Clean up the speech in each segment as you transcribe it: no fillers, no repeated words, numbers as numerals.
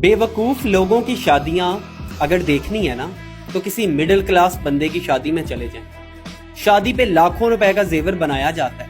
बेवकूफ़ लोगों की शादियां अगर देखनी है ना तो किसी मिडिल क्लास बंदे की शादी में चले जाएं। शादी पे लाखों रुपए का जेवर बनाया जाता है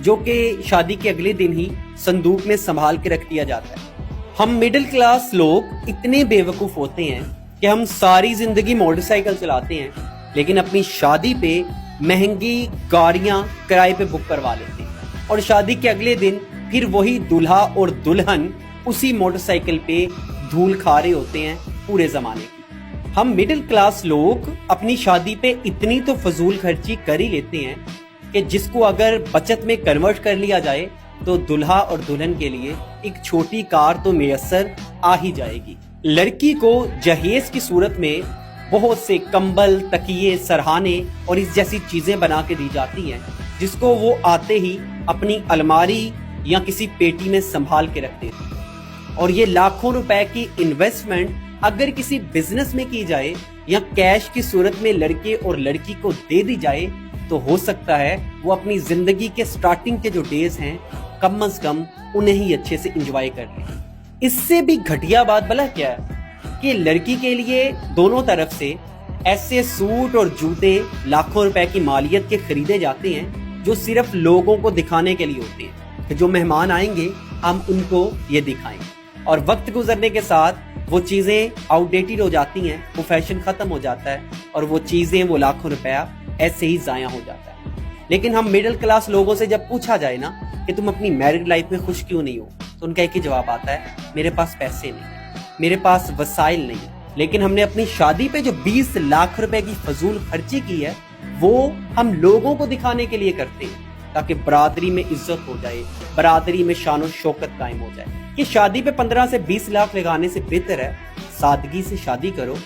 जो कि शादी के अगले दिन ही संदूक में संभाल के रख दिया जाता है। हम मिडिल क्लास लोग इतने बेवकूफ़ होते हैं कि हम सारी जिंदगी मोटरसाइकिल चलाते हैं लेकिन अपनी शादी पे महंगी गाड़ियां किराए पे बुक करवा लेते हैं और शादी के अगले दिन फिर वही दूल्हा और दुल्हन उसी मोटरसाइकिल पे धूल खा रहे होते हैं पूरे जमाने की। हम मिडिल क्लास लोग अपनी शादी पे इतनी तो फजूल खर्ची कर ही लेते हैं कि जिसको अगर बचत में कन्वर्ट कर लिया जाए तो दुल्हा और दुल्हन के लिए एक छोटी कार तो मैसर आ ही जाएगी। लड़की को जहेज की सूरत में बहुत से कंबल, तकिए, सरहाने और इस जैसी चीजें बना के दी जाती हैं जिसको वो आते ही अपनी अलमारी या किसी पेटी में संभाल के रख देते हैं। और ये लाखों रुपए की इन्वेस्टमेंट अगर किसी बिजनेस में की जाए या कैश की सूरत में लड़के और लड़की को दे दी जाए तो हो सकता है वो अपनी जिंदगी के स्टार्टिंग के जो डेज हैं कम से कम उन्हें ही अच्छे से एंजॉय कर लें। इससे भी घटिया बात भला क्या है कि लड़की के लिए दोनों तरफ से ऐसे सूट और जूते लाखों रुपए की मालियत के खरीदे जाते हैं जो सिर्फ लोगों को दिखाने के लिए होते हैं कि जो मेहमान आएंगे हम उनको ये दिखाएंगे। और वक्त गुजरने के साथ वो चीजें आउटडेटेड हो जाती हैं, वो फैशन खत्म हो जाता है और वो चीजें, वो लाखों रुपया ऐसे ही जाया हो जाता है। लेकिन हम मिडिल क्लास लोगों से जब पूछा जाए ना कि तुम अपनी मैरिड लाइफ में खुश क्यों नहीं हो तो उनका एक ही जवाब आता है, मेरे पास पैसे नहीं, मेरे पास वसाइल नहीं। लेकिन हमने अपनी शादी पे जो 20 लाख रुपए की फजूल खर्ची की है वो हम लोगों को दिखाने के लिए करते हैं ताकि बरादरी में इज्जत हो जाए, बरादरी में शान और शौकत कायम हो जाए। ये शादी पे 15 से 20 लाख लगाने से बेहतर है सादगी से शादी करो